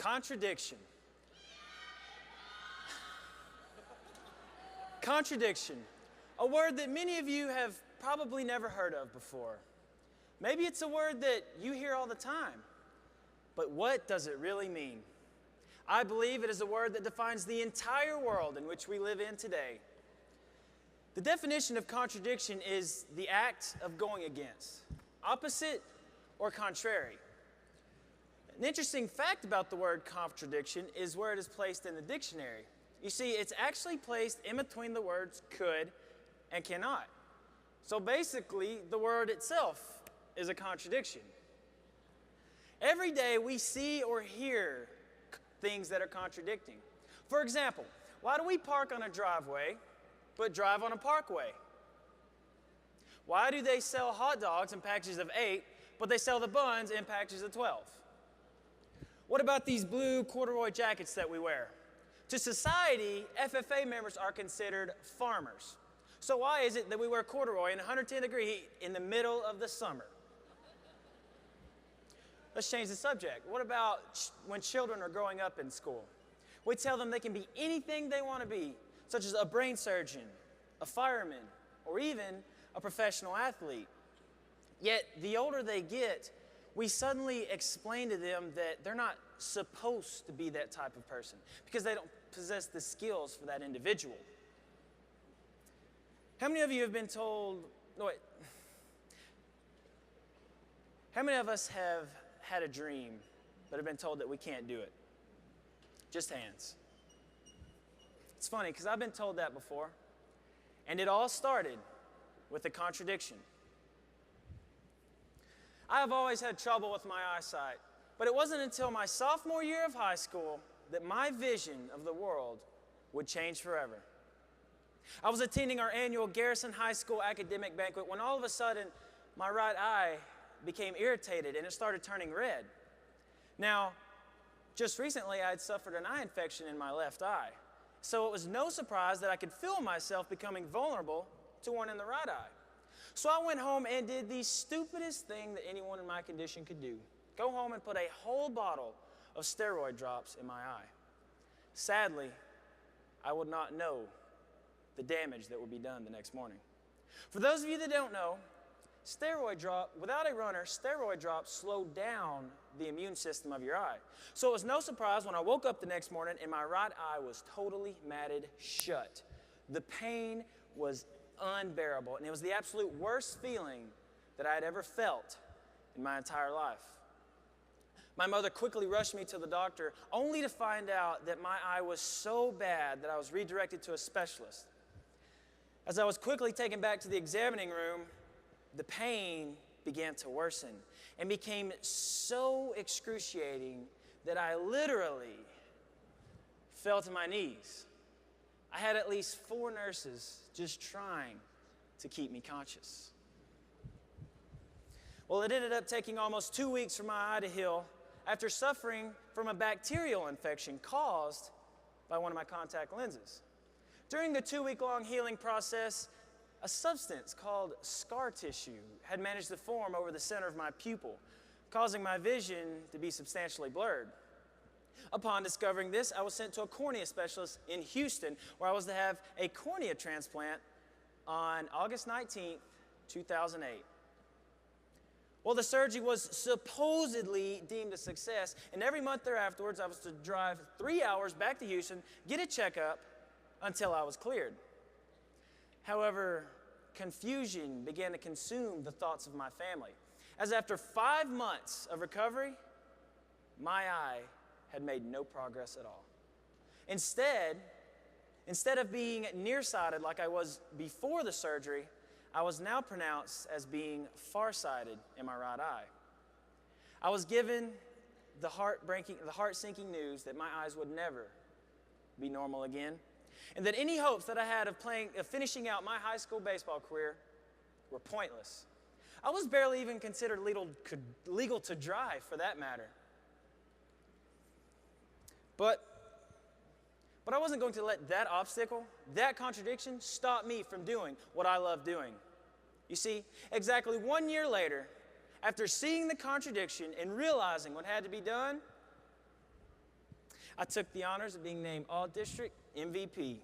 Contradiction. Contradiction, a word that many of you have probably never heard of before. Maybe it's a word that you hear all the time, but what does it really mean? I believe it is a word that defines the entire world in which we live in today. The definition of contradiction is the act of going against, opposite or contrary. An interesting fact about the word contradiction is where it is placed in the dictionary. You see, it's actually placed in between the words could and cannot. So basically, the word itself is a contradiction. Every day we see or hear things that are contradicting. For example, why do we park on a driveway but drive on a parkway? Why do they sell hot dogs in packages of 8 but they sell the buns in packages of 12? What about these blue corduroy jackets that we wear? To society, FFA members are considered farmers. So why is it that we wear corduroy in 110-degree heat in the middle of the summer? Let's change the subject. What about when children are growing up in school? We tell them they can be anything they want to be, such as a brain surgeon, a fireman, or even a professional athlete. Yet, the older they get, we suddenly explain to them that they're not supposed to be that type of person because they don't possess the skills for that individual. How many of you have been told, how many of us have had a dream but have been told that we can't do it? Just hands. It's funny because I've been told that before, and it all started with a contradiction. I have always had trouble with my eyesight, but it wasn't until my sophomore year of high school that my vision of the world would change forever. I was attending our annual Garrison High School academic banquet when all of a sudden my right eye became irritated and it started turning red. Now, just recently I had suffered an eye infection in my left eye, so it was no surprise that I could feel myself becoming vulnerable to one in the right eye. So I went home and did the stupidest thing that anyone in my condition could do. Go home and put a whole bottle of steroid drops in my eye. Sadly, I would not know the damage that would be done the next morning. For those of you that don't know, without a runner, steroid drops slow down the immune system of your eye. So it was no surprise when I woke up the next morning and my right eye was totally matted shut. The pain was unbearable, and it was the absolute worst feeling that I had ever felt in my entire life. My mother quickly rushed me to the doctor, only to find out that my eye was so bad that I was redirected to a specialist. As I was quickly taken back to the examining room, the pain began to worsen and became so excruciating that I literally fell to my knees. I had at least 4 nurses just trying to keep me conscious. Well, it ended up taking almost 2 weeks for my eye to heal after suffering from a bacterial infection caused by one of my contact lenses. During the 2-week-long healing process, a substance called scar tissue had managed to form over the center of my pupil, causing my vision to be substantially blurred. Upon discovering this, I was sent to a cornea specialist in Houston, where I was to have a cornea transplant on August 19th, 2008. Well, the surgery was supposedly deemed a success, and every month thereafter, I was to drive 3 hours back to Houston, get a checkup, until I was cleared. However, confusion began to consume the thoughts of my family, as after 5 months of recovery, my eye had made no progress at all. Instead of being nearsighted like I was before the surgery, I was now pronounced as being farsighted in my right eye. I was given the heart-sinking news that my eyes would never be normal again, and that any hopes that I had of finishing out my high school baseball career were pointless. I was barely even considered legal to drive, for that matter. But I wasn't going to let that obstacle, that contradiction, stop me from doing what I love doing. You see, exactly 1 year later, after seeing the contradiction and realizing what had to be done, I took the honors of being named All-District MVP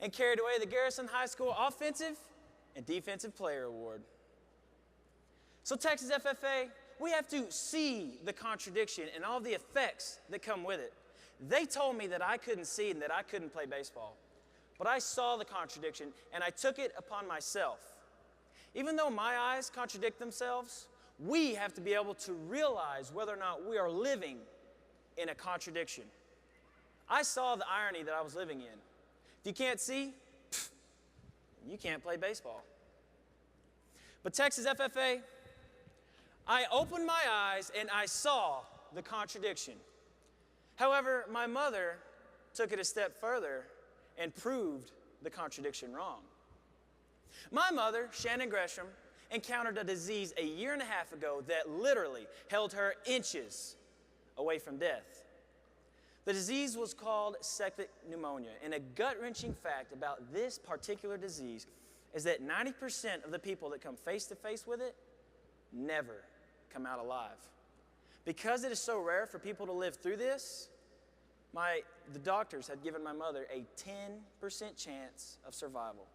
and carried away the Garrison High School Offensive and Defensive Player Award. So Texas FFA, we have to see the contradiction and all the effects that come with it. They told me that I couldn't see and that I couldn't play baseball. But I saw the contradiction and I took it upon myself. Even though my eyes contradict themselves, we have to be able to realize whether or not we are living in a contradiction. I saw the irony that I was living in. If you can't see, you can't play baseball. But Texas FFA, I opened my eyes and I saw the contradiction. However, my mother took it a step further and proved the contradiction wrong. My mother, Shannon Gresham, encountered a disease a year and a half ago that literally held her inches away from death. The disease was called septic pneumonia, and a gut-wrenching fact about this particular disease is that 90% of the people that come face-to-face with it never come out alive. Because it is so rare for people to live through this, the doctors had given my mother a 10% chance of survival.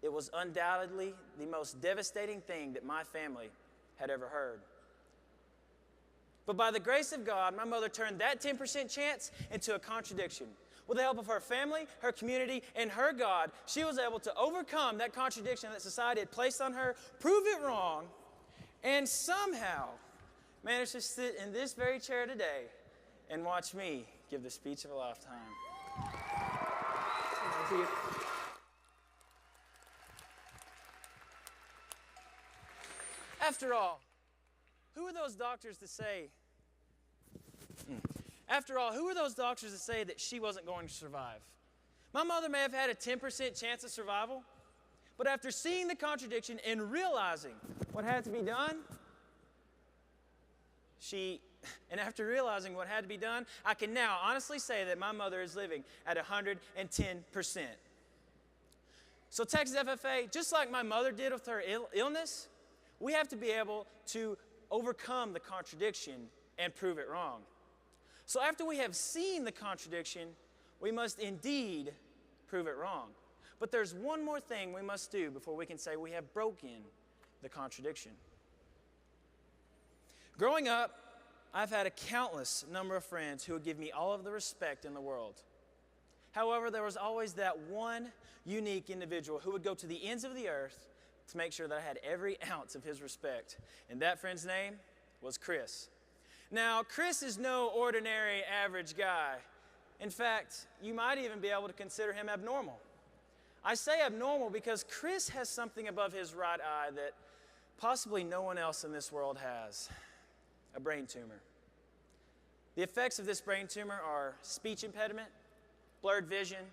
It was undoubtedly the most devastating thing that my family had ever heard. But by the grace of God, my mother turned that 10% chance into a contradiction. With the help of her family, her community, and her God, she was able to overcome that contradiction that society had placed on her, prove it wrong, and somehow managed to sit in this very chair today and watch me give the speech of a lifetime. Thank you. After all, who are those doctors to say that she wasn't going to survive? My mother may have had a 10% chance of survival, but after seeing the contradiction and realizing what had to be done, I can now honestly say that my mother is living at 110%. So Texas FFA, just like my mother did with her illness, we have to be able to overcome the contradiction and prove it wrong. So after we have seen the contradiction, we must indeed prove it wrong. But there's one more thing we must do before we can say we have broken the contradiction. Growing up, I've had a countless number of friends who would give me all of the respect in the world. However, there was always that one unique individual who would go to the ends of the earth to make sure that I had every ounce of his respect. And that friend's name was Chris. Now, Chris is no ordinary average guy. In fact, you might even be able to consider him abnormal. I say abnormal because Chris has something above his right eye that possibly no one else in this world has: a brain tumor. The effects of this brain tumor are speech impediment, blurred vision,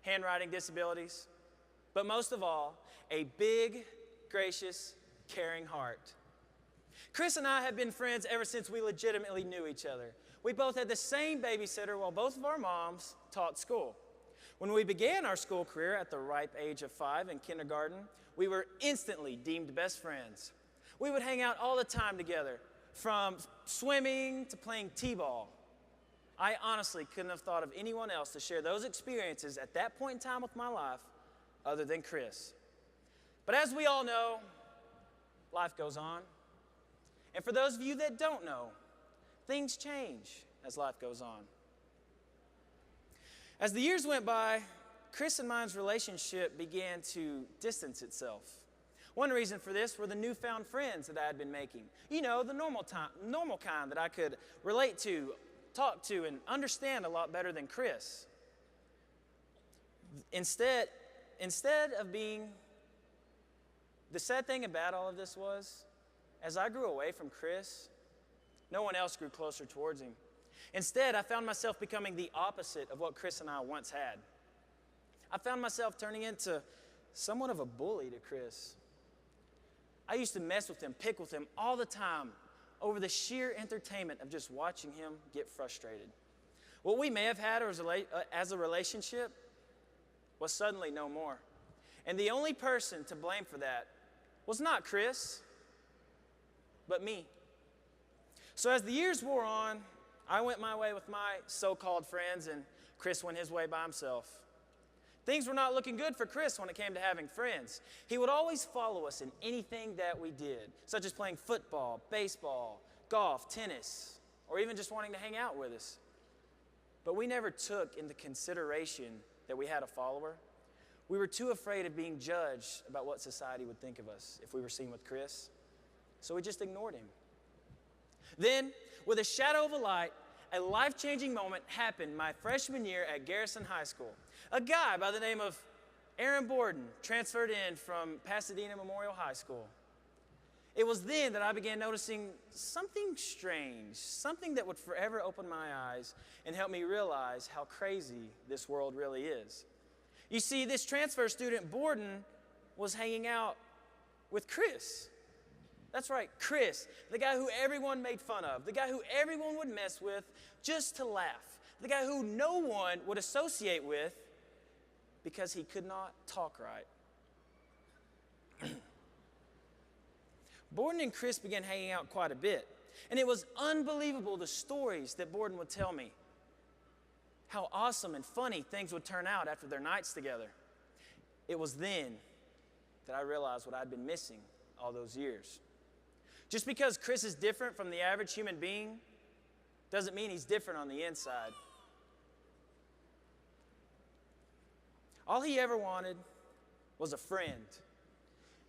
handwriting disabilities, but most of all, a big, gracious, caring heart. Chris and I have been friends ever since we legitimately knew each other. We both had the same babysitter while both of our moms taught school. When we began our school career at the ripe age of 5 in kindergarten, we were instantly deemed best friends. We would hang out all the time together, from swimming to playing t-ball. I honestly couldn't have thought of anyone else to share those experiences at that point in time with my life other than Chris. But as we all know, life goes on. And for those of you that don't know, things change as life goes on. As the years went by, Chris and mine's relationship began to distance itself. One reason for this were the newfound friends that I had been making. You know, the normal kind that I could relate to, talk to, and understand a lot better than Chris. Instead of being, the sad thing about all of this was, as I grew away from Chris, no one else grew closer towards him. Instead, I found myself becoming the opposite of what Chris and I once had. I found myself turning into somewhat of a bully to Chris. I used to mess with him, pick with him all the time over the sheer entertainment of just watching him get frustrated. What we may have had as a relationship was suddenly no more. And the only person to blame for that was not Chris, but me. So as the years wore on, I went my way with my so-called friends, and Chris went his way by himself. Things were not looking good for Chris when it came to having friends. He would always follow us in anything that we did, such as playing football, baseball, golf, tennis, or even just wanting to hang out with us. But we never took into consideration that we had a follower. We were too afraid of being judged about what society would think of us if we were seen with Chris. So we just ignored him. Then, with a shadow of a light, a life-changing moment happened my freshman year at Gresham High School. A guy by the name of Aaron Borden transferred in from Pasadena Memorial High School. It was then that I began noticing something strange, something that would forever open my eyes and help me realize how crazy this world really is. You see, this transfer student, Borden, was hanging out with Chris. That's right, Chris, the guy who everyone made fun of, the guy who everyone would mess with just to laugh, the guy who no one would associate with because he could not talk right. Borden and Chris began hanging out quite a bit, and it was unbelievable the stories that Borden would tell me, how awesome and funny things would turn out after their nights together. It was then that I realized what I'd been missing all those years. Just because Chris is different from the average human being doesn't mean he's different on the inside. All he ever wanted was a friend.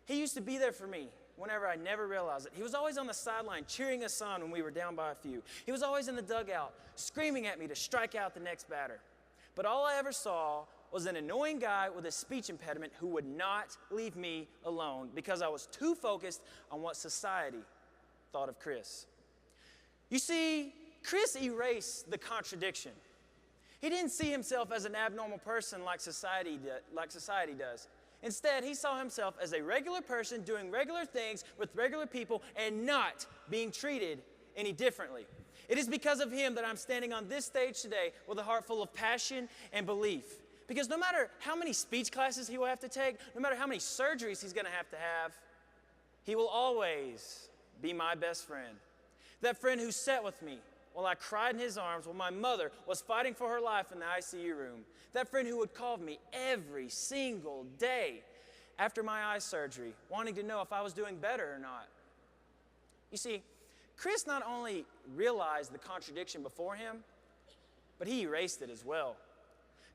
He used to be there for me whenever I never realized it. He was always on the sideline cheering us on when we were down by a few. He was always in the dugout screaming at me to strike out the next batter. But all I ever saw was an annoying guy with a speech impediment who would not leave me alone because I was too focused on what society thought of Chris. You see, Chris erased the contradiction. He didn't see himself as an abnormal person like society does. Instead, he saw himself as a regular person doing regular things with regular people and not being treated any differently. It is because of him that I'm standing on this stage today with a heart full of passion and belief. Because no matter how many speech classes he will have to take, no matter how many surgeries he's going to have, he will always be my best friend. That friend who sat with me while I cried in his arms while my mother was fighting for her life in the ICU room. That friend who would call me every single day after my eye surgery, wanting to know if I was doing better or not. You see, Chris not only realized the contradiction before him, but he erased it as well.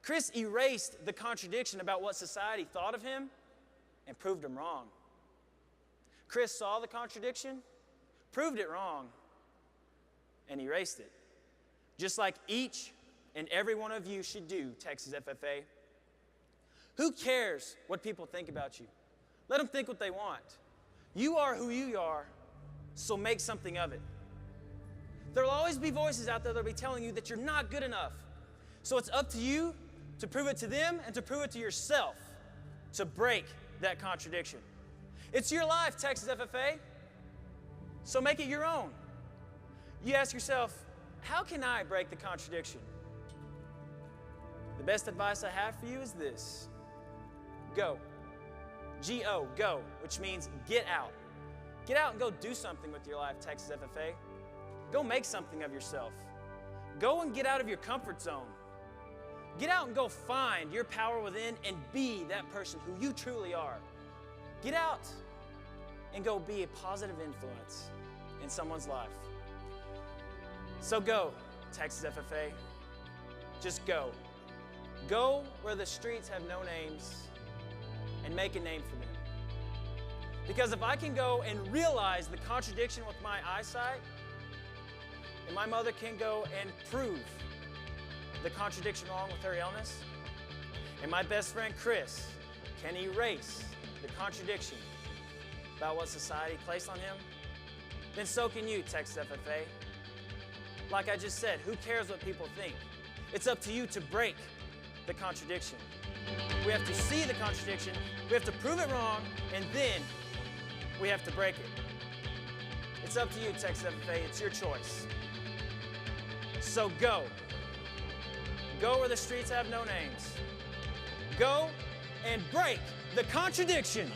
Chris erased the contradiction about what society thought of him and proved him wrong. Chris saw the contradiction, proved it wrong, and erased it. Just like each and every one of you should do, Texas FFA. Who cares what people think about you? Let them think what they want. You are who you are, so make something of it. There will always be voices out there that will be telling you that you're not good enough. So it's up to you to prove it to them and to prove it to yourself to break that contradiction. It's your life, Texas FFA, so make it your own. You ask yourself, how can I break the contradiction? The best advice I have for you is this. Go. G-O, go, which means get out. Get out and go do something with your life, Texas FFA. Go make something of yourself. Go and get out of your comfort zone. Get out and go find your power within and be that person who you truly are. Get out and go be a positive influence in someone's life. So go, Texas FFA. Just go. Go where the streets have no names and make a name for them. Because if I can go and realize the contradiction with my eyesight, and my mother can go and prove the contradiction wrong with her illness, and my best friend Chris can erase the contradiction about what society placed on him, then so can you, Texas FFA. Like I just said, who cares what people think? It's up to you to break the contradiction. We have to see the contradiction, we have to prove it wrong, and then we have to break it. It's up to you, Texas FFA. It's your choice. So go. Go where the streets have no names. Go and break the contradiction.